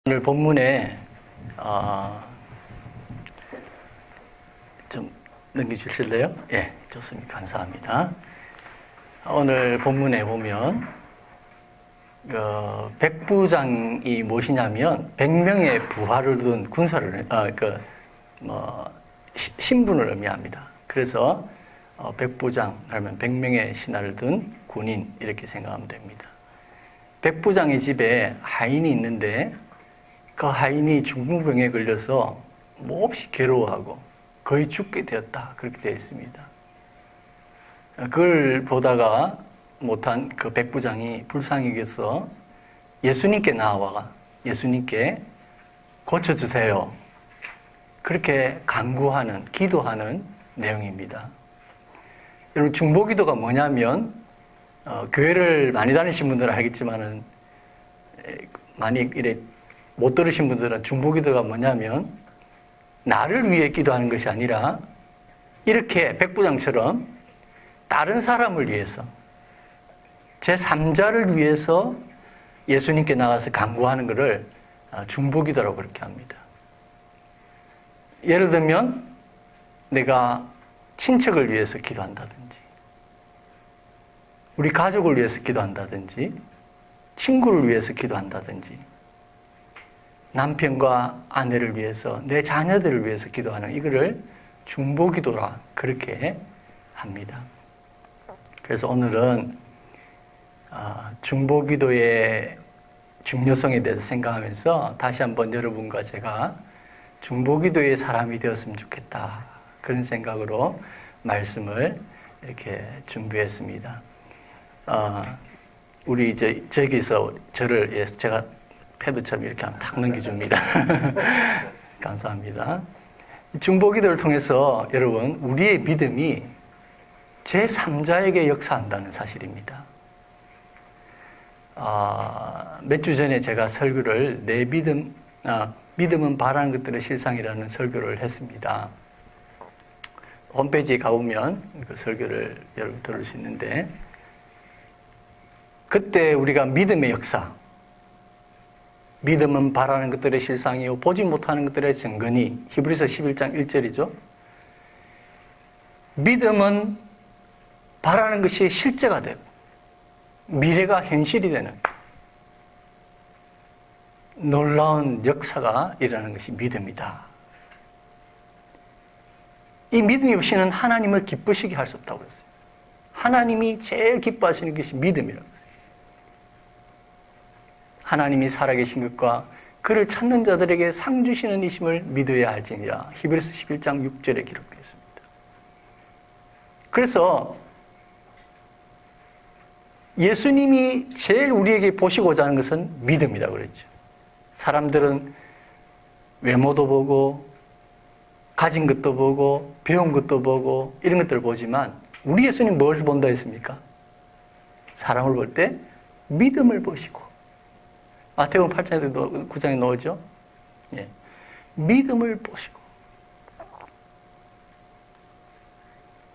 오늘 본문에 좀 넘겨주실래요? 예, 좋습니다. 감사합니다. 오늘 본문에 보면 백부장이 무엇이냐면 100명의 부하를 둔 군사를 신분을 의미합니다. 그래서 백부장 하면 100명의 신하를 둔 군인 이렇게 생각하면 됩니다. 백부장의 집에 하인이 있는데 그 하인이 중풍병에 걸려서 몹시 괴로워하고 거의 죽게 되었다. 그렇게 되어 있습니다. 그걸 보다가 못한 그 백부장이 불쌍히 여겨서 예수님께 나와 예수님께 고쳐주세요. 그렇게 간구하는, 기도하는 내용입니다. 여러분, 중보기도가 뭐냐면 교회를 많이 다니신 분들은 알겠지만은 많이 이래 못 들으신 분들은 중보기도가 뭐냐면 나를 위해 기도하는 것이 아니라 이렇게 백부장처럼 다른 사람을 위해서 제3자를 위해서 예수님께 나가서 간구하는 것을 중보기도라고 그렇게 합니다. 예를 들면 내가 친척을 위해서 기도한다든지 우리 가족을 위해서 기도한다든지 친구를 위해서 기도한다든지 남편과 아내를 위해서 내 자녀들을 위해서 기도하는 이거를 중보기도라 그렇게 합니다. 그래서 오늘은 중보기도의 중요성에 대해서 생각하면서 다시 한번 여러분과 제가 중보기도의 사람이 되었으면 좋겠다 그런 생각으로 말씀을 이렇게 준비했습니다. 우리 이제 저기서 저를 제가 패드처럼 이렇게 하면 탁 넘겨줍니다. 감사합니다. 중보기도를 통해서 여러분 우리의 믿음이 제3자에게 역사한다는 사실입니다. 몇 주 전에 제가 설교를 내 믿음은 바라는 것들의 실상이라는 설교를 했습니다. 홈페이지에 가보면 그 설교를 여러분 들을 수 있는데 그때 우리가 믿음의 역사, 믿음은 바라는 것들의 실상이요 보지 못하는 것들의 증거니 히브리서 11장 1절이죠. 믿음은 바라는 것이 실제가 되고 미래가 현실이 되는 놀라운 역사가 일어나는 것이 믿음이다. 이 믿음이 없이는 하나님을 기쁘시게 할 수 없다고 그랬어요. 하나님이 제일 기뻐하시는 것이 믿음이라고 했어요. 하나님이 살아계신 것과 그를 찾는 자들에게 상 주시는 이심을 믿어야 할지니라. 히브리서 11장 6절에 기록되어 있습니다. 그래서 예수님이 제일 우리에게 보시고자 하는 것은 믿음이라고 그랬죠. 사람들은 외모도 보고 가진 것도 보고 배운 것도 보고 이런 것들을 보지만 우리 예수님 뭘 본다 했습니까? 사람을 볼 때 믿음을 보시고 마태복음 8장에 9장에 나오죠. 예. 믿음을 보시고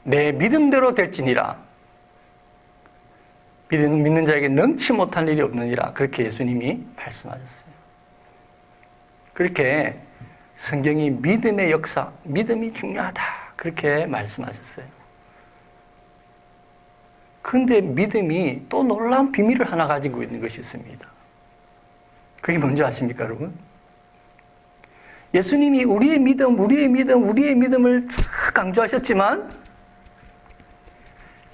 내 믿음대로 될지니라. 믿는 자에게 능치 못할 일이 없느니라. 그렇게 예수님이 말씀하셨어요. 그렇게 성경이 믿음의 역사, 믿음이 중요하다. 그렇게 말씀하셨어요. 그런데 믿음이 또 놀라운 비밀을 하나 가지고 있는 것이 있습니다. 그게 뭔지 아십니까, 여러분? 예수님이 우리의 믿음을 쫙 강조하셨지만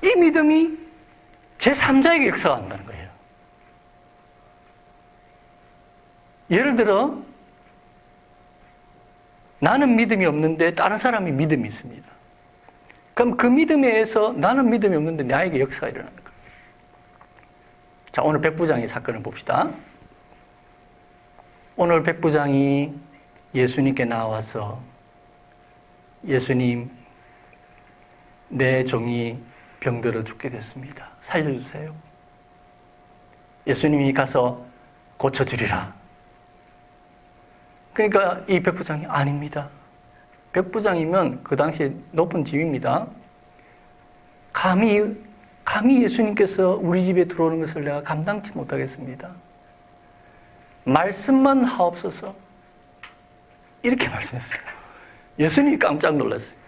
이 믿음이 제3자에게 역사한다는 거예요. 예를 들어 나는 믿음이 없는데 다른 사람이 믿음이 있습니다. 그럼 그 믿음에 의해서 나는 믿음이 없는데 나에게 역사가 일어나는 거예요. 자, 오늘 백부장의 사건을 봅시다. 오늘 백부장이 예수님께 나와서 예수님, 내 종이 병들어 죽게 됐습니다. 살려주세요. 예수님이 가서 고쳐주리라. 그러니까 이 백부장이 아닙니다. 백부장이면 그 당시에 높은 지위입니다. 감히 예수님께서 우리 집에 들어오는 것을 내가 감당치 못하겠습니다. 말씀만 하옵소서. 이렇게 말씀했어요. 예수님이 깜짝 놀랐어요.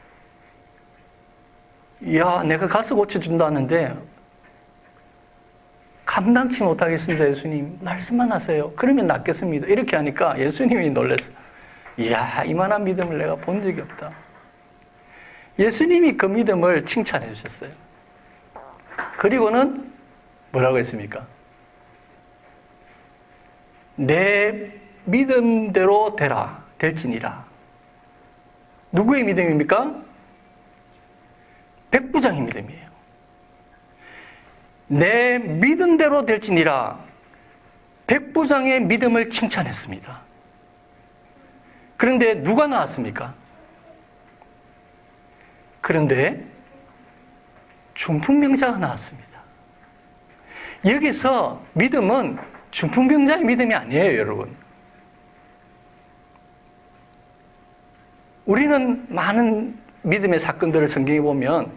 야, 내가 가서 고쳐준다는데 감당치 못하겠습니다. 예수님, 말씀만 하세요. 그러면 낫겠습니다. 이렇게 하니까 예수님이 놀랐어요. 이야, 이만한 믿음을 내가 본 적이 없다. 예수님이 그 믿음을 칭찬해 주셨어요. 그리고는 뭐라고 했습니까? 내 믿음대로 되라, 될지니라. 누구의 믿음입니까? 백부장의 믿음이에요. 내 믿음대로 될지니라. 백부장의 믿음을 칭찬했습니다. 그런데 누가 나왔습니까? 그런데 중풍병자가 나왔습니다. 여기서 믿음은 중풍병자의 믿음이 아니에요, 여러분. 우리는 많은 믿음의 사건들을 성경에 보면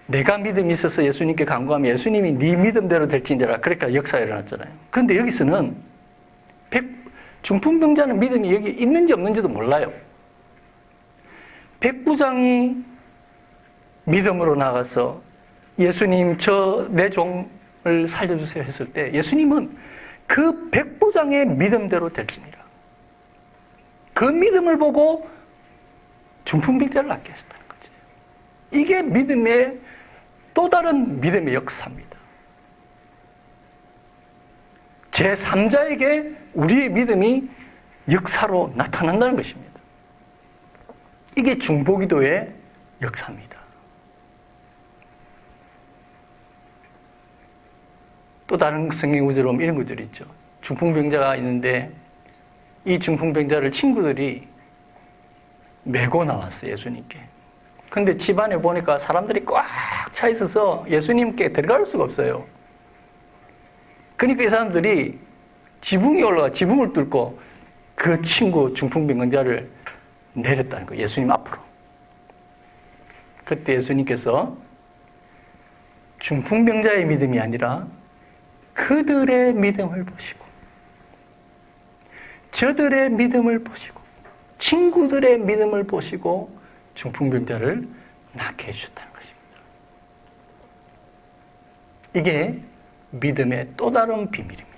내가 믿음이 있어서 예수님께 간구하면 예수님이 네 믿음대로 될지니라. 그러니까 역사가 일어났잖아요. 그런데 여기서는 중풍병자는 믿음이 여기 있는지 없는지도 몰라요. 백부장이 믿음으로 나가서 예수님, 저 내 종을 살려주세요 했을 때 예수님은 그 백부장의 믿음대로 될지니라. 그 믿음을 보고 중풍병자를 낫게 하셨다는 거죠. 이게 믿음의 또 다른 믿음의 역사입니다. 제3자에게 우리의 믿음이 역사로 나타난다는 것입니다. 이게 중보기도의 역사입니다. 또 다른 성경 구절로 이런 구절이 있죠. 중풍병자가 있는데 이 중풍병자를 친구들이 메고 나왔어요, 예수님께. 근데 집안에 보니까 사람들이 꽉 차 있어서 예수님께 들어갈 수가 없어요. 그러니까 이 사람들이 지붕에 올라가 지붕을 뚫고 그 친구 중풍병자를 내렸다는 거예요, 예수님 앞으로. 그때 예수님께서 중풍병자의 믿음이 아니라 그들의 믿음을 보시고 저들의 믿음을 보시고 친구들의 믿음을 보시고 중풍병자를 낫게 해주셨다는 것입니다. 이게 믿음의 또 다른 비밀입니다.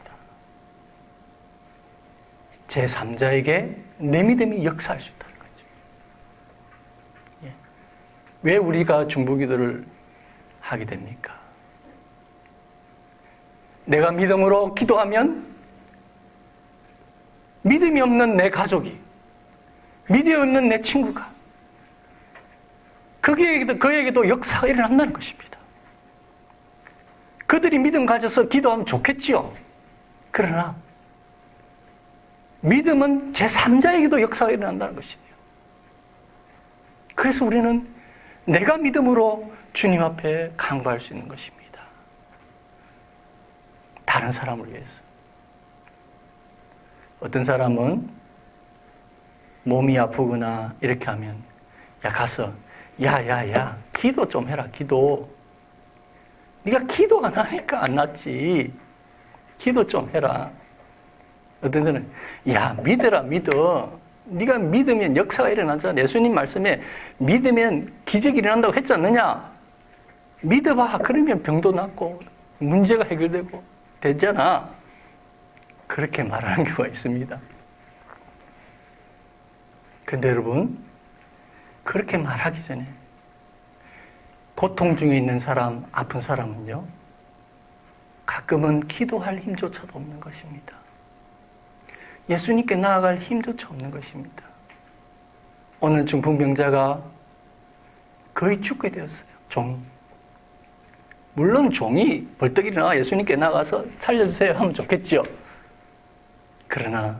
제3자에게 내 믿음이 역사할 수 있다는 거죠. 왜 우리가 중보기도를 하게 됩니까? 내가 믿음으로 기도하면 믿음이 없는 내 가족이, 믿음이 없는 내 친구가 그에게도 역사가 일어난다는 것입니다. 그들이 믿음 가져서 기도하면 좋겠지요. 그러나 믿음은 제3자에게도 역사가 일어난다는 것이에요. 그래서 우리는 내가 믿음으로 주님 앞에 간구할 수 있는 것입니다. 다른 사람을 위해서. 어떤 사람은 몸이 아프거나 이렇게 하면 가서 야 기도 좀 해라. 기도. 네가 기도 안 하니까 안 낫지. 기도 좀 해라. 어떤 데는 믿어라. 믿어. 네가 믿으면 역사가 일어나잖아. 예수님 말씀에 믿으면 기적이 일어난다고 했지 않느냐. 믿어봐. 그러면 병도 낫고 문제가 해결되고 되잖아. 그렇게 말하는 경우가 있습니다. 근데 여러분, 그렇게 말하기 전에 고통 중에 있는 사람, 아픈 사람은요, 가끔은 기도할 힘조차도 없는 것입니다. 예수님께 나아갈 힘조차 없는 것입니다. 오늘 중풍병자가 거의 죽게 되었어요. 종이. 물론 종이 벌떡 일어나 예수님께 나가서 살려주세요 하면 좋겠지요. 그러나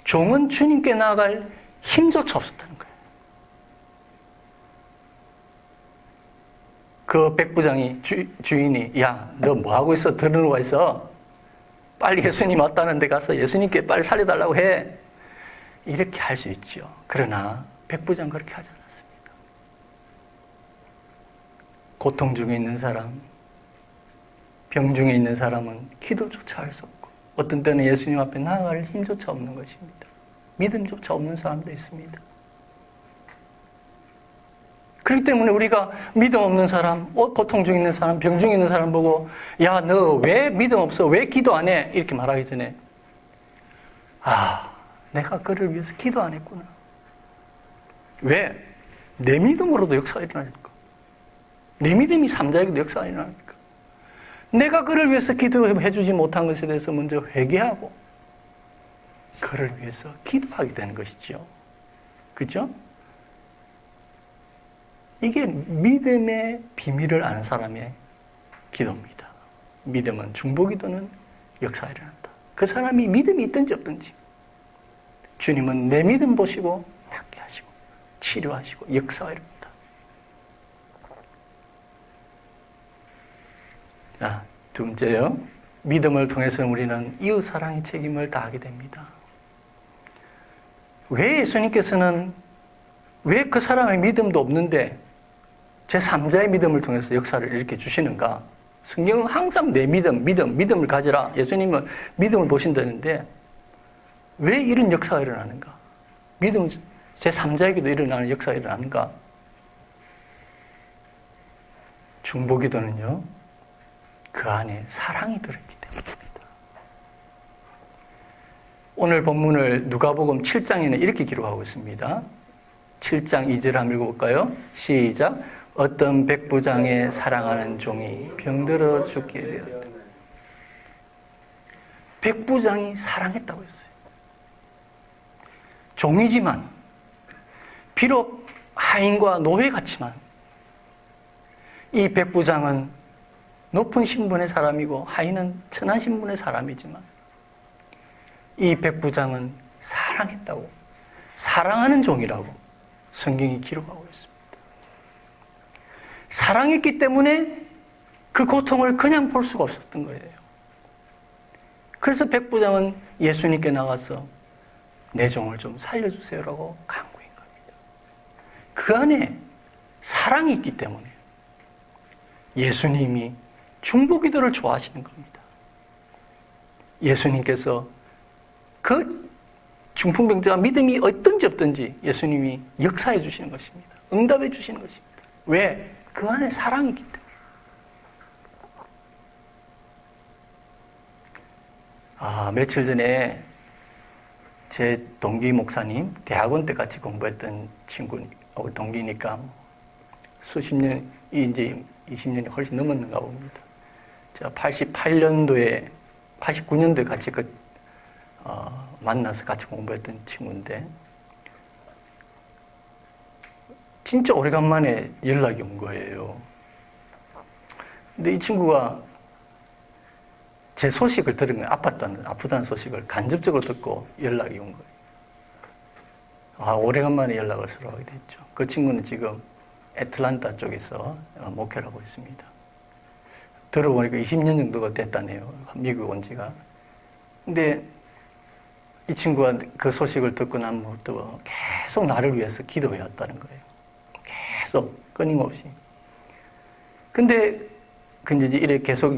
종은 주님께 나아갈 힘조차 없었다는 거예요. 그 백부장이 주인이 너 뭐하고 있어? 들어누워 있어. 빨리 예수님 왔다는 데 가서 예수님께 빨리 살려달라고 해. 이렇게 할 수 있죠. 그러나 백부장 그렇게 하지 않았습니다. 고통 중에 있는 사람, 병 중에 있는 사람은 기도조차 할 수 없고 어떤 때는 예수님 앞에 나아갈 힘조차 없는 것입니다. 믿음조차 없는 사람도 있습니다. 그렇기 때문에 우리가 믿음 없는 사람, 고통 중에 있는 사람, 병 중에 있는 사람 보고 야, 너 왜 믿음 없어? 왜 기도 안 해? 이렇게 말하기 전에 내가 그를 위해서 기도 안 했구나. 왜? 내 믿음으로도 역사가 일어나니까. 내 믿음이 삼자에게도 역사가 일어나니까. 내가 그를 위해서 기도해 주지 못한 것에 대해서 먼저 회개하고 그를 위해서 기도하게 되는 것이죠. 그죠? 이게 믿음의 비밀을 아는 사람의 기도입니다. 믿음은 중보기도는 역사가 일어난다. 그 사람이 믿음이 있든지 없든지 주님은 내 믿음 보시고 낫게 하시고 치료하시고 역사가 일어난다. 자, 두 번째요. 믿음을 통해서 우리는 이웃사랑의 책임을 다하게 됩니다. 왜 예수님께서는 왜 그 사람의 믿음도 없는데 제3자의 믿음을 통해서 역사를 일으켜 주시는가? 성경은 항상 내 믿음을 가지라. 예수님은 믿음을 보신다는데 왜 이런 역사가 일어나는가? 믿음은 제3자에게도 일어나는 역사가 일어나는가? 중보기도는요, 그 안에 사랑이 들어있기 때문입니다. 오늘 본문을 누가복음 7장에는 이렇게 기록하고 있습니다. 7장 2절 한번 읽어볼까요? 시작. 어떤 백부장의 사랑하는 종이 병들어 죽게 되었다. 백부장이 사랑했다고 했어요. 종이지만, 비록 하인과 노예 같지만, 이 백부장은 높은 신분의 사람이고, 하인은 천한 신분의 사람이지만, 이 백부장은 사랑했다고, 사랑하는 종이라고 성경이 기록하고 있습니다. 사랑했기 때문에 그 고통을 그냥 볼 수가 없었던 거예요. 그래서 백부장은 예수님께 나가서 내 종을 좀 살려주세요라고 간구한 겁니다. 그 안에 사랑이 있기 때문에 예수님이 중보기도를 좋아하시는 겁니다. 예수님께서 그 중풍병자가 믿음이 어떤지 없든지 예수님이 역사해 주시는 것입니다. 응답해 주시는 것입니다. 왜? 그 안에 사랑이 있기 때문에. 며칠 전에 제 동기 목사님, 대학원 때 같이 공부했던 친구, 동기니까 수십 년이 이제 20년이 훨씬 넘었는가 봅니다. 제가 88년도에, 89년도에 같이 만나서 같이 공부했던 친구인데, 진짜 오래간만에 연락이 온 거예요. 근데 이 친구가 제 소식을 들은 거예요. 아프다는 소식을 간접적으로 듣고 연락이 온 거예요. 오래간만에 연락을 서로 하게 됐죠. 그 친구는 지금 애틀란타 쪽에서 목회를 하고 있습니다. 들어보니까 20년 정도가 됐다네요. 미국 온 지가. 근데 이 친구가 그 소식을 듣고 난 후부터 계속 나를 위해서 기도해 왔다는 거예요. 계속 끊임없이. 근데 이렇게 계속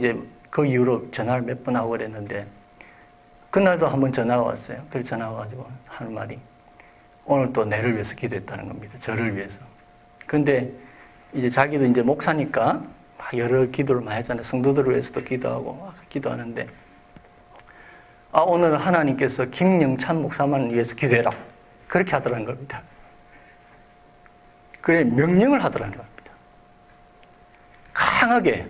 그 이후로 전화를 몇 번 하고 그랬는데 그날도 한번 전화가 왔어요. 그래서 전화가 와가지고 하는 말이 오늘 또 내를 위해서 기도했다는 겁니다. 저를 위해서. 근데 이제 자기도 이제 목사니까 여러 기도를 많이 하잖아요. 성도들을 위해서도 기도하고 기도하는데 오늘 하나님께서 김영찬 목사만을 위해서 기도해라. 그렇게 하더라는 겁니다. 그래 명령을 하더라는 겁니다. 강하게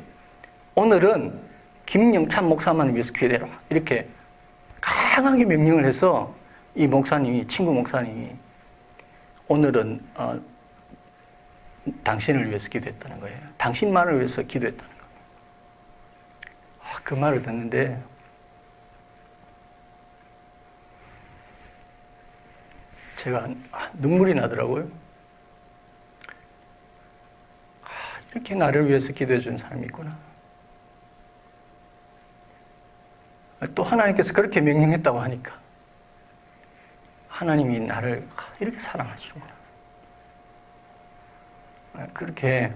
오늘은 김영찬 목사만을 위해서 기도해라. 이렇게 강하게 명령을 해서 이 목사님이, 친구 목사님이 오늘은 당신을 위해서 기도했다는 거예요. 당신만을 위해서 기도했다는 거예요. 그 말을 듣는데 제가 눈물이 나더라고요. 이렇게 나를 위해서 기도해 준 사람이 있구나. 또 하나님께서 그렇게 명령했다고 하니까 하나님이 나를 이렇게 사랑하시구나. 그렇게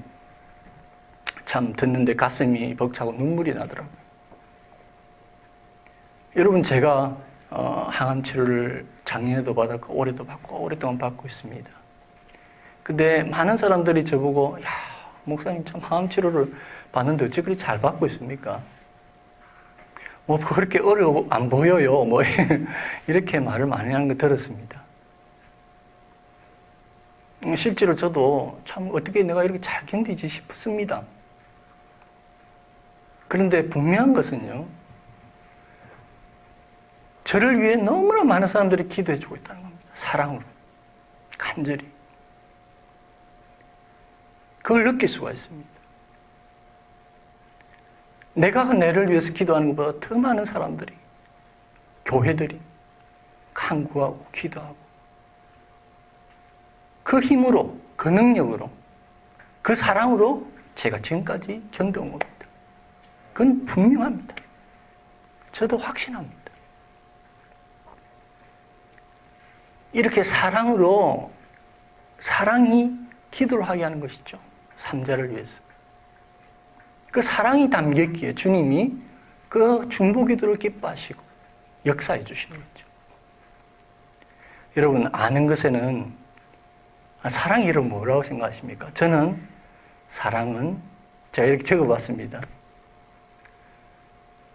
참 듣는데 가슴이 벅차고 눈물이 나더라고요. 여러분, 제가 항암 치료를 작년에도 받았고 올해도 받고 오랫동안 받고 있습니다. 근데 많은 사람들이 저보고, 야, 목사님 참 항암 치료를 받는데 어찌 그리 잘 받고 있습니까? 뭐 그렇게 어려워 안 보여요. 뭐 이렇게 말을 많이 하는 거 들었습니다. 실제로 저도 참 어떻게 내가 이렇게 잘 견디지 싶습니다. 그런데 분명한 것은요, 저를 위해 너무나 많은 사람들이 기도해주고 있다는 겁니다. 사랑으로, 간절히. 그걸 느낄 수가 있습니다. 내가 내를 위해서 기도하는 것보다 더 많은 사람들이, 교회들이 간구하고 기도하고 그 힘으로, 그 능력으로, 그 사랑으로 제가 지금까지 견뎌온 겁니다. 그건 분명합니다. 저도 확신합니다. 이렇게 사랑으로, 사랑이 기도를 하게 하는 것이죠. 삼자를 위해서. 그 사랑이 담겼기에 주님이 그 중보기도를 기뻐하시고 역사해 주시는 거죠. 여러분, 아는 것에는, 사랑이 여러분 뭐라고 생각하십니까? 저는 사랑은, 제가 이렇게 적어봤습니다.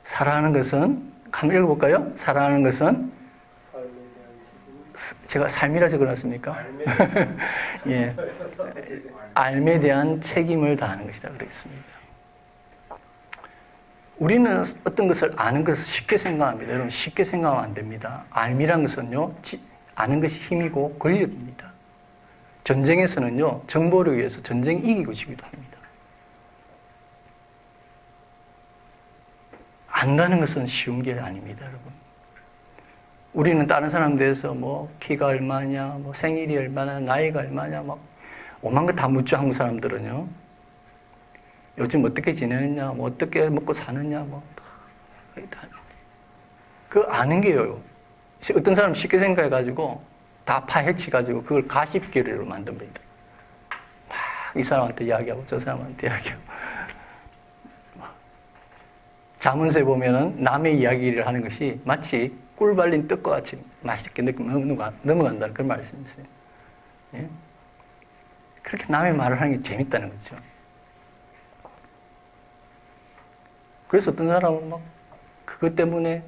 사랑하는 것은, 한번 읽어볼까요? 사랑하는 것은, 제가 삶이라 적어놨습니까? 예. 삶에 대한 책임을 다하는 것이다 그랬습니다. 우리는 어떤 것을 아는 것을 쉽게 생각합니다. 여러분, 쉽게 생각하면 안 됩니다. 알미란 것은요, 아는 것이 힘이고 권력입니다. 전쟁에서는요, 정보를 위해서 전쟁 이기고 지기도 합니다. 안다는 것은 쉬운 게 아닙니다, 여러분. 우리는 다른 사람 대해서 뭐 키가 얼마냐, 뭐 생일이 얼마나, 나이가 얼마냐, 막 오만 거 다 묻죠. 한국 사람들은요. 요즘 어떻게 지내느냐, 뭐 어떻게 먹고 사느냐, 뭐 다. 그 아는 게요. 어떤 사람 쉽게 생각해가지고 다 파헤치가지고 그걸 가십기를 만듭니다. 막 이 사람한테 이야기하고 저 사람한테 이야기하고. 자문서에 보면은 남의 이야기를 하는 것이 마치 꿀 발린 떡과 같이 맛있게 넘어간다는 그런 말씀이 있어요. 예? 그렇게 남의 말을 하는 게 재밌다는 거죠. 그래서 어떤 사람은 막 그것 때문에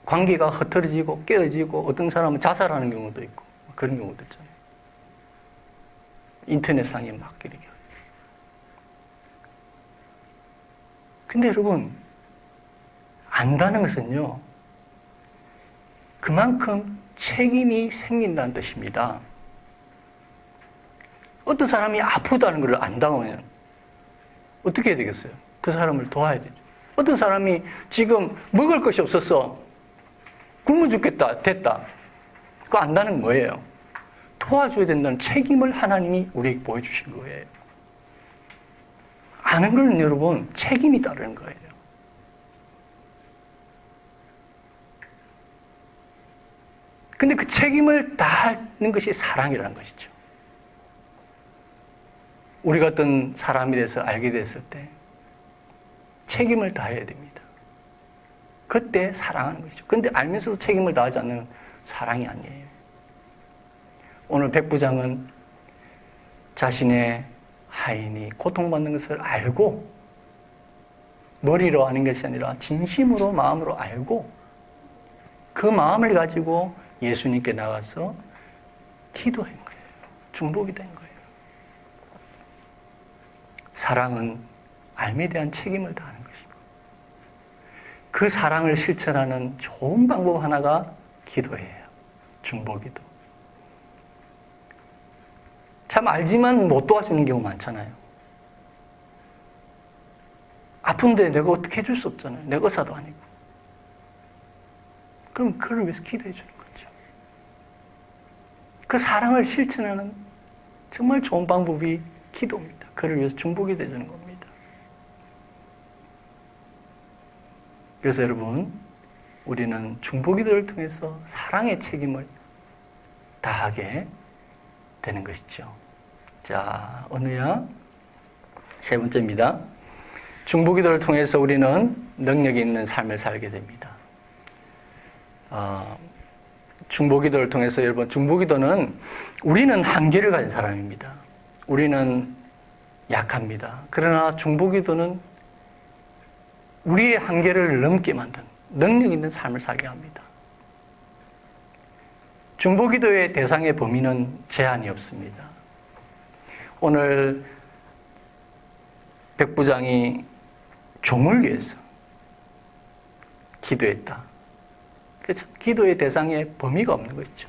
관계가 흐트러지고 깨어지고 어떤 사람은 자살하는 경우도 있고 그런 경우도 있잖아요. 인터넷상에 막 이렇게. 근데 여러분, 안다는 것은요, 그만큼 책임이 생긴다는 뜻입니다. 어떤 사람이 아프다는 걸 안다면 어떻게 해야 되겠어요? 그 사람을 도와야 되죠. 어떤 사람이 지금 먹을 것이 없었어. 굶어 죽겠다. 됐다. 그거 안다는 뭐예요? 도와줘야 된다는 책임을 하나님이 우리에게 보여주신 거예요. 아는 건 여러분, 책임이 따르는 거예요. 근데 그 책임을 다하는 것이 사랑이라는 것이죠. 우리가 어떤 사람에 대해서 알게 됐을 때 책임을 다해야 됩니다. 그때 사랑하는 것이죠. 근데 알면서도 책임을 다하지 않는 사랑이 아니에요. 오늘 백부장은 자신의 하인이 고통받는 것을 알고 머리로 아는 것이 아니라 진심으로 마음으로 알고 그 마음을 가지고 예수님께 나가서 기도한 거예요. 중복이 된 거예요. 사랑은 알에 대한 책임을 다하는 것이고 그 사랑을 실천하는 좋은 방법 하나가 기도예요. 중보기도. 참 알지만 못 도와주는 경우 많잖아요. 아픈데 내가 어떻게 해줄 수 없잖아요. 내 의사도 아니고. 그럼 그를 위해서 기도해 주는 거죠. 그 사랑을 실천하는 정말 좋은 방법이 기도입니다. 그를 위해서 중보기 되주는 겁니다. 그래서 여러분, 우리는 중보기도를 통해서 사랑의 책임을 다하게 되는 것이죠. 자, 어느야 세 번째입니다. 중보기도를 통해서 우리는 능력이 있는 삶을 살게 됩니다. 중보기도를 통해서 여러분, 중보기도는 우리는 한계를 가진 사람입니다. 우리는 약합니다. 그러나 중보기도는 우리의 한계를 넘게 만든 능력 있는 삶을 살게 합니다. 중보기도의 대상의 범위는 제한이 없습니다. 오늘 백부장이 종을 위해서 기도했다. 그래서 기도의 대상에 범위가 없는 거죠.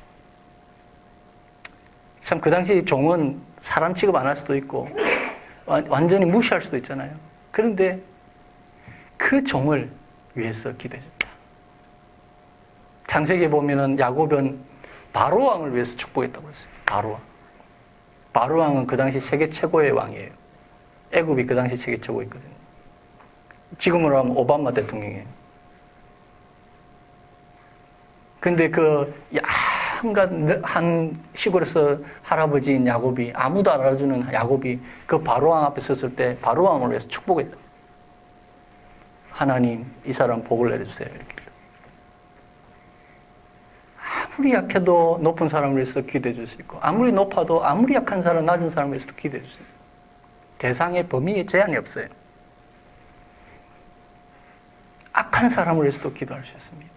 참 그 당시 종은 사람 취급 안 할 수도 있고 완전히 무시할 수도 있잖아요. 그런데 그 종을 위해서 기도해줬다. 창세기에 보면은 야곱은 바로왕을 위해서 축복했다고 했어요. 바로왕. 바로왕은 그 당시 세계 최고의 왕이에요. 애굽이 그 당시 세계 최고였거든요. 지금으로 하면 오바마 대통령이에요. 근데 한 시골에서 할아버지인 야곱이, 아무도 알아주는 야곱이 그 바로왕 앞에 섰을 때 바로왕을 위해서 축복했다. 하나님, 이 사람 복을 내려주세요. 이렇게. 아무리 약해도 높은 사람을 위해서 기도해 줄 수 있고, 아무리 높아도 아무리 약한 사람, 낮은 사람을 위해서도 기도해 주세요. 대상의 범위에 제한이 없어요. 악한 사람을 위해서도 기도할 수 있습니다.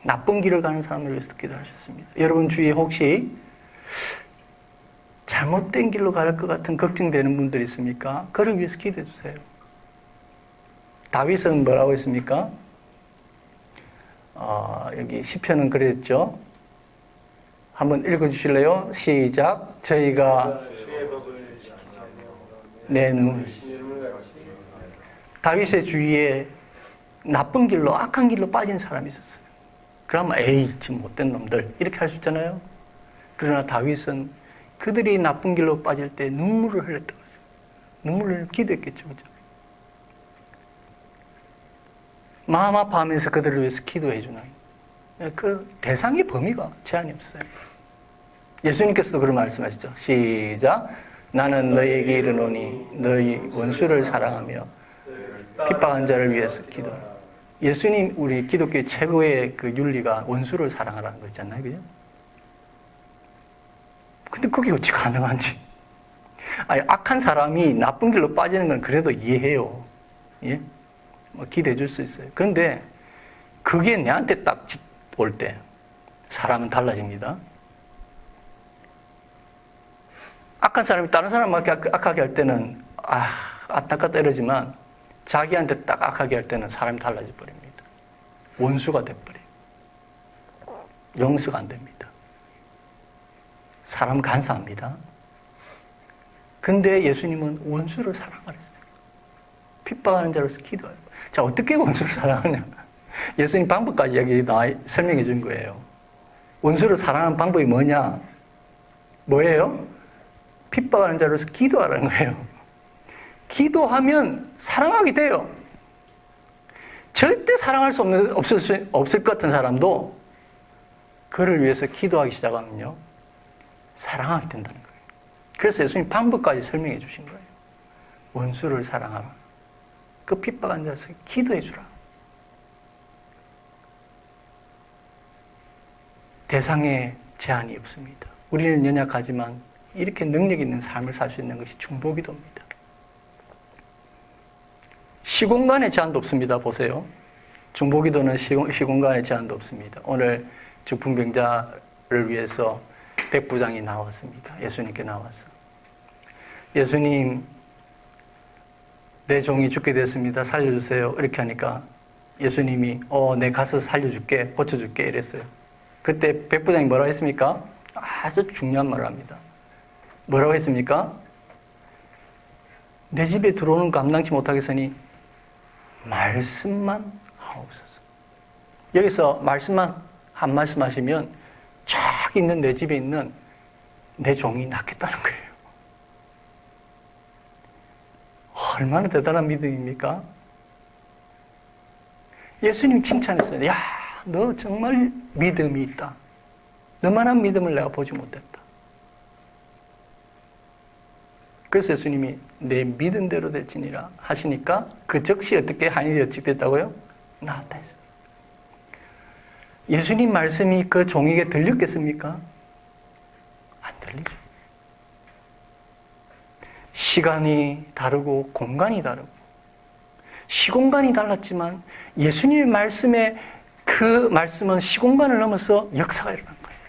나쁜 길을 가는 사람을 위해서도 기도할 수 있습니다. 여러분 주위에 혹시 잘못된 길로 갈 것 같은 걱정되는 분들이 있습니까? 그를 위해서 기도해 주세요. 다윗은 뭐라고 했습니까? 여기 시편은 그랬죠. 한번 읽어주실래요? 시작. 저희가 내 눈. 다윗의 주위에 나쁜 길로, 악한 길로 빠진 사람이 있었어요. 그러면 에이, 지금 못된 놈들 이렇게 할 수 있잖아요. 그러나 다윗은 그들이 나쁜 길로 빠질 때 눈물을 흘렸다고 했어요. 눈물을 흘리며 기도했겠죠. 그죠? 마음 아파하면서 그들을 위해서 기도해 주는 그 대상의 범위가 제한이 없어요. 예수님께서도 그런 말씀하시죠. 시작. 나는 너희에게 이르노니 너희 원수를 사랑하며 핍박한 자를 위해서 기도하라. 예수님, 우리 기독교의 최고의 그 윤리가 원수를 사랑하라는 거 있잖아요. 그죠? 근데 그게 어찌 가능한지. 아니, 악한 사람이 나쁜 길로 빠지는 건 그래도 이해해요. 예? 뭐 기대해 줄 수 있어요. 그런데 그게 내한테 딱 올 때 사람은 달라집니다. 악한 사람이 다른 사람한테 악하게 할 때는 안타깝다 이러지만 자기한테 딱 악하게 할 때는 사람이 달라져 버립니다. 원수가 돼버려요. 용서가 안 됩니다. 사람 간사합니다. 근데 예수님은 원수를 사랑하랬어요. 핍박하는 자로서 기도해요. 자, 어떻게 원수를 사랑하냐? 예수님 방법까지 여기 설명해 준 거예요. 원수를 사랑하는 방법이 뭐냐? 뭐예요? 핍박하는 자로서 기도하라는 거예요. 기도하면 사랑하게 돼요. 절대 사랑할 수 없을 것 같은 사람도 그를 위해서 기도하기 시작하면요, 사랑하게 된다는 거예요. 그래서 예수님 방법까지 설명해 주신 거예요. 원수를 사랑하라. 그 핍박한 자에서 기도해 주라. 대상에 제한이 없습니다. 우리는 연약하지만 이렇게 능력 있는 삶을 살 수 있는 것이 중보기도입니다. 시공간의 제한도 없습니다. 보세요. 중보기도는 시공간의 제한도 없습니다. 오늘 죽풍병자를 위해서 백부장이 나왔습니다. 예수님께 나와서. 예수님, 내 종이 죽게 됐습니다. 살려주세요. 이렇게 하니까 예수님이 내 가서 살려줄게. 고쳐줄게. 이랬어요. 그때 백부장이 뭐라고 했습니까? 아주 중요한 말을 합니다. 뭐라고 했습니까? 내 집에 들어오는 거 감당치 못하겠으니 말씀만 하옵소서. 여기서 말씀만 한 말씀 하시면 쫙 있는 내 집에 있는 내 종이 낫겠다는 거예요. 얼마나 대단한 믿음입니까? 예수님 칭찬했어요. 야, 너 정말 믿음이 있다. 너만한 믿음을 내가 보지 못했다. 그래서 예수님이 내 믿음대로 될지니라 하시니까 그 즉시 어떻게 한이 어찌 됐다고요? 나았다 했어요. 예수님 말씀이 그 종에게 들렸겠습니까? 안 들리죠. 시간이 다르고 공간이 다르고 시공간이 달랐지만 예수님의 말씀에 그 말씀은 시공간을 넘어서 역사가 일어난 거예요.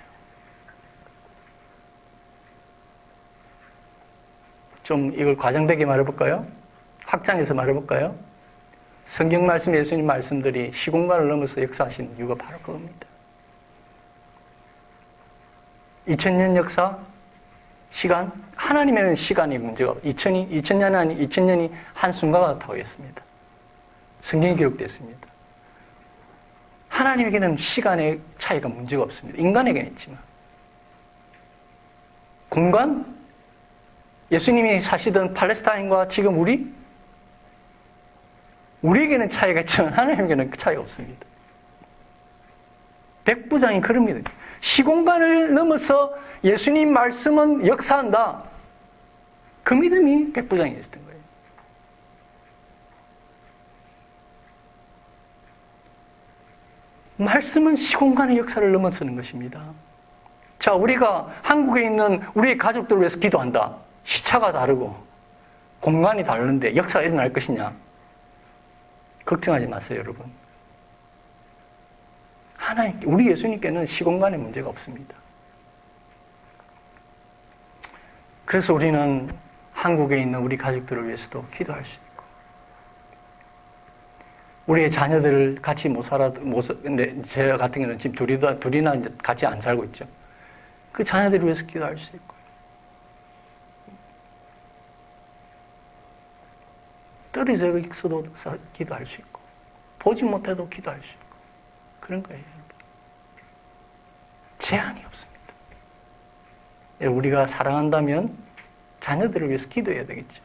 좀 이걸 과장되게 말해볼까요? 확장해서 말해볼까요? 성경 말씀, 예수님 말씀들이 시공간을 넘어서 역사하신 이유가 바로 그겁니다. 2000년 역사, 시간, 하나님에는 시간이 문제가 없어요. 2000년이 한순간과 같다고 했습니다. 성경에 기록되었습니다. 하나님에게는 시간의 차이가 문제가 없습니다. 인간에게는 있지만. 공간? 예수님이 사시던 팔레스타인과 지금 우리에게는 차이가 있지만 하나님에게는 그 차이가 없습니다. 백부장이 그럽니다. 시공간을 넘어서 예수님 말씀은 역사한다. 그 믿음이 백부장이 있었던 거예요. 말씀은 시공간의 역사를 넘어서는 것입니다. 자, 우리가 한국에 있는 우리의 가족들을 위해서 기도한다. 시차가 다르고 공간이 다른데 역사가 일어날 것이냐? 걱정하지 마세요, 여러분. 우리 예수님께는 시공간의 문제가 없습니다. 그래서 우리는 한국에 있는 우리 가족들을 위해서도 기도할 수 있고, 우리의 자녀들을 같이 근데 제 같은 경우는 지금 둘이나 이제 같이 안 살고 있죠. 그 자녀들을 위해서 기도할 수 있고, 떨어져 있어도 기도할 수 있고, 보지 못해도 기도할 수 있고, 그런 거예요. 제한이 없습니다. 우리가 사랑한다면 자녀들을 위해서 기도해야 되겠죠.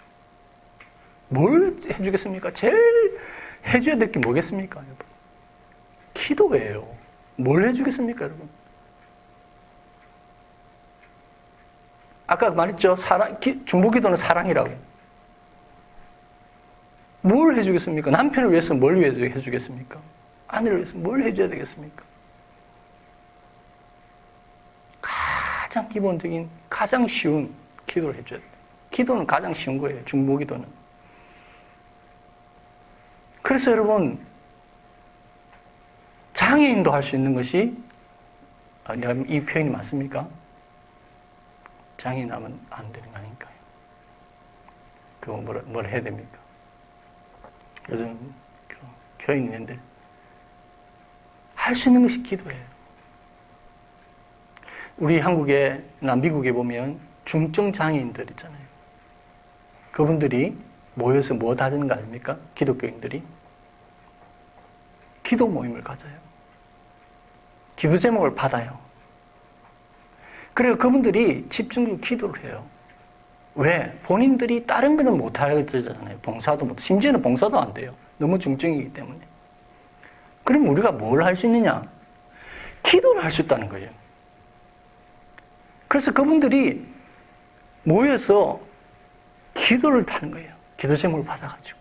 뭘 해주겠습니까? 제일 해줘야 될 게 뭐겠습니까, 여러분? 기도예요. 뭘 해주겠습니까, 여러분? 아까 말했죠. 중보기도는 사랑이라고. 뭘 해주겠습니까? 남편을 위해서 뭘 해주겠습니까? 아내를 위해서 뭘 해줘야 되겠습니까? 가장 기본적인, 가장 쉬운 기도를 해줘야 돼요. 기도는 가장 쉬운 거예요. 중보기도는. 그래서 여러분, 장애인도 할 수 있는 것이, 이 표현이 맞습니까? 장애인 하면 안 되는 거 아닌가요? 그거 뭘 해야 됩니까? 요즘 표현이 있는데, 할 수 있는 것이 기도예요. 우리 한국에나 미국에 보면 중증 장애인들 있잖아요. 그분들이 모여서 뭐 하는 거 아닙니까? 기독교인들이. 기도 모임을 가져요. 기도 제목을 받아요. 그리고 그분들이 집중적으로 기도를 해요. 왜? 본인들이 다른 거는 못 하잖아요. 봉사도 못, 심지어는 봉사도 안 돼요. 너무 중증이기 때문에. 그럼 우리가 뭘 할 수 있느냐? 기도를 할 수 있다는 거예요. 그래서 그분들이 모여서 기도를 하는 거예요. 기도 제목을 받아가지고.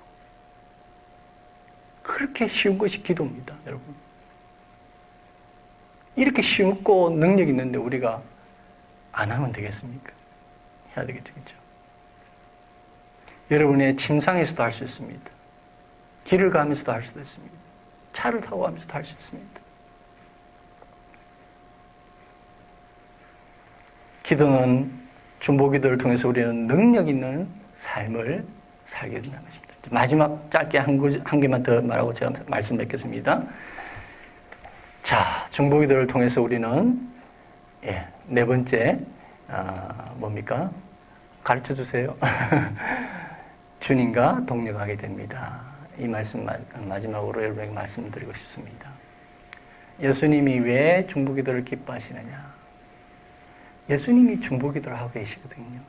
그렇게 쉬운 것이 기도입니다, 여러분. 이렇게 쉽고 능력 있는데 우리가 안 하면 되겠습니까? 해야 되겠죠, 그렇죠? 여러분의 침상에서도 할 수 있습니다. 길을 가면서도 할 수도 있습니다. 차를 타고 가면서도 할 수 있습니다. 기도는, 중보기도를 통해서 우리는 능력 있는 삶을 살게 된다는 것입니다. 마지막 짧게 한 개만 더 말하고 제가 말씀 맺겠습니다. 자, 중보기도를 통해서 우리는 네 번째 뭡니까? 가르쳐 주세요. 주님과 동력하게 됩니다. 이 말씀 마지막으로 여러분에게 말씀드리고 싶습니다. 예수님이 왜 중보기도를 기뻐하시느냐? 예수님이 중보기도를 하고 계시거든요.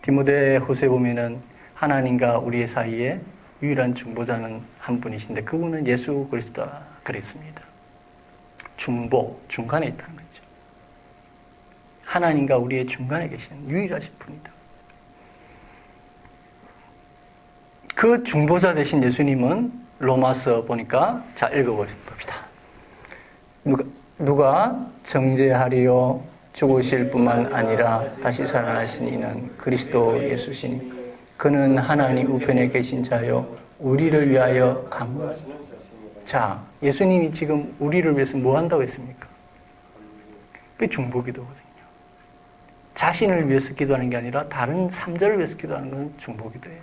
디모데후서에 보면은 하나님과 우리의 사이에 유일한 중보자는 한 분이신데 그분은 예수 그리스도라 그랬습니다. 중보, 중간에 있다는 거죠. 하나님과 우리의 중간에 계신 유일하신 분이다. 그 중보자 되신 예수님은 로마서 보니까 자 읽어봅시다. 누가 정죄하리요? 죽으실 뿐만 아니라 다시 살아나신 이는 그리스도 예수시니 그는 하나님 우편에 계신 자요 우리를 위하여 간구하시는. 자, 예수님이 지금 우리를 위해서 뭐 한다고 했습니까? 그게 중보기도거든요. 자신을 위해서 기도하는 게 아니라 다른 삼자를 위해서 기도하는 건 중보기도예요.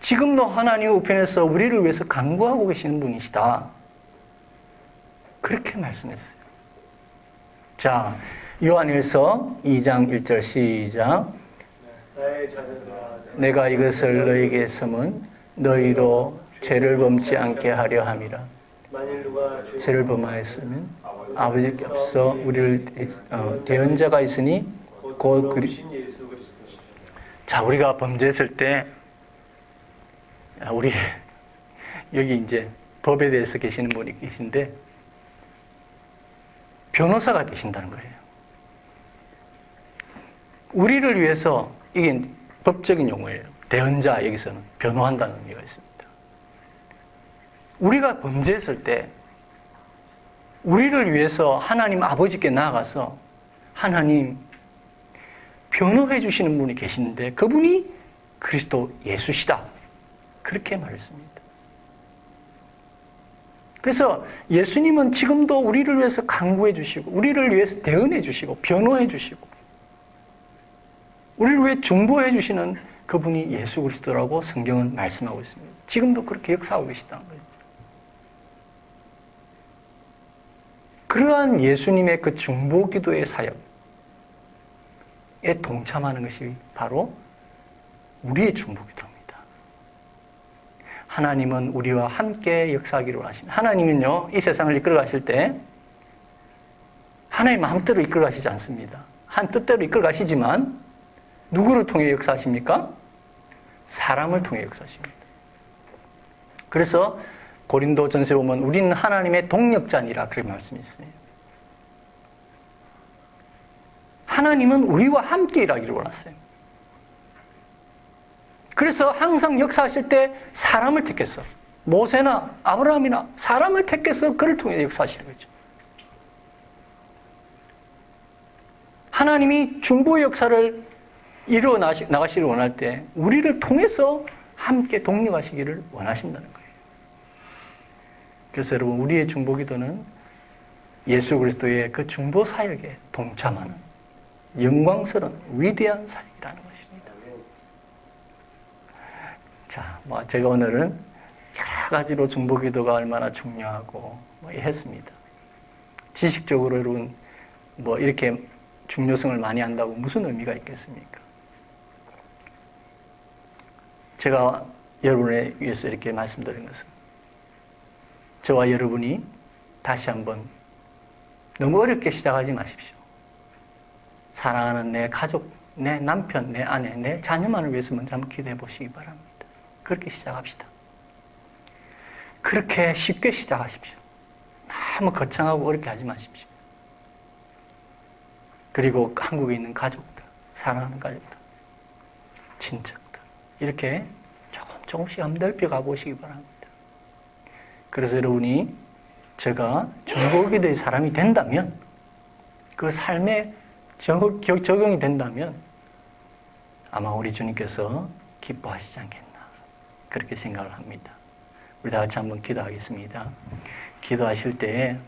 지금도 하나님 우편에서 우리를 위해서 간구하고 계시는 분이시다. 그렇게 말씀했어요. 자, 요한일서 2장 1절 시작. 내가 이것을 너에게 섬은 너희로 죄를 범치 않게 하려 함이라. 죄를 범하였으면 아버지께 앞서 우리를 대언자가 있으니 곧 그리스도. 자, 우리가 범죄했을 때 우리 여기 이제 법에 대해서 계시는 분이 계신데 변호사가 계신다는 거예요. 우리를 위해서, 이게 법적인 용어예요. 대언자, 여기서는 변호한다는 의미가 있습니다. 우리가 범죄했을 때 우리를 위해서 하나님 아버지께 나아가서 하나님 변호해 주시는 분이 계시는데 그분이 그리스도 예수시다. 그렇게 말했습니다. 그래서 예수님은 지금도 우리를 위해서 간구해 주시고 우리를 위해서 대언해 주시고 변호해 주시고 우리를 위해 중보해 주시는 그분이 예수 그리스도라고 성경은 말씀하고 있습니다. 지금도 그렇게 역사하고 계시다는 거예요. 그러한 예수님의 그 중보기도의 사역에 동참하는 것이 바로 우리의 중보기도입니다. 하나님은 우리와 함께 역사하기를 원하십니다. 하나님은요, 이 세상을 이끌어 가실 때 하나님 마음대로 이끌어 가시지 않습니다. 한 뜻대로 이끌어 가시지만 누구를 통해 역사하십니까? 사람을 통해 역사하십니다. 그래서 고린도 전서에 보면 우리는 하나님의 동역자니라 그렇게 말씀했어요. 하나님은 우리와 함께 일하기를 원하세요. 그래서 항상 역사하실 때 사람을 택했어. 모세나 아브라함이나 사람을 택해서 그를 통해 역사하시는 거죠. 하나님이 중보의 역사를 이루어 나가시기를 원할 때 우리를 통해서 함께 동력하시기를 원하신다는 거예요. 그래서 여러분, 우리의 중보기도는 예수 그리스도의 그 중보 사역에 동참하는 영광스러운 위대한 사역이라는 것입니다. 자, 제가 오늘은 여러 가지로 중보기도가 얼마나 중요하고 했습니다. 지식적으로 여러분 이렇게 중요성을 많이 한다고 무슨 의미가 있겠습니까? 제가 여러분을 위해서 이렇게 말씀드린 것은 저와 여러분이 다시 한번 너무 어렵게 시작하지 마십시오. 사랑하는 내 가족, 내 남편, 내 아내, 내 자녀만을 위해서 먼저 한번 기도해 보시기 바랍니다. 그렇게 시작합시다. 그렇게 쉽게 시작하십시오. 너무 거창하고 어렵게 하지 마십시오. 그리고 한국에 있는 가족들, 사랑하는 가족들, 친척들 이렇게 조금씩 한번 넓혀 가보시기 바랍니다. 그래서 여러분이 제가 중보기도의 사람이 된다면 그 삶에 적용이 된다면 아마 우리 주님께서 기뻐하시지 않겠나 그렇게 생각을 합니다. 우리 다 같이 한번 기도하겠습니다. 기도하실 때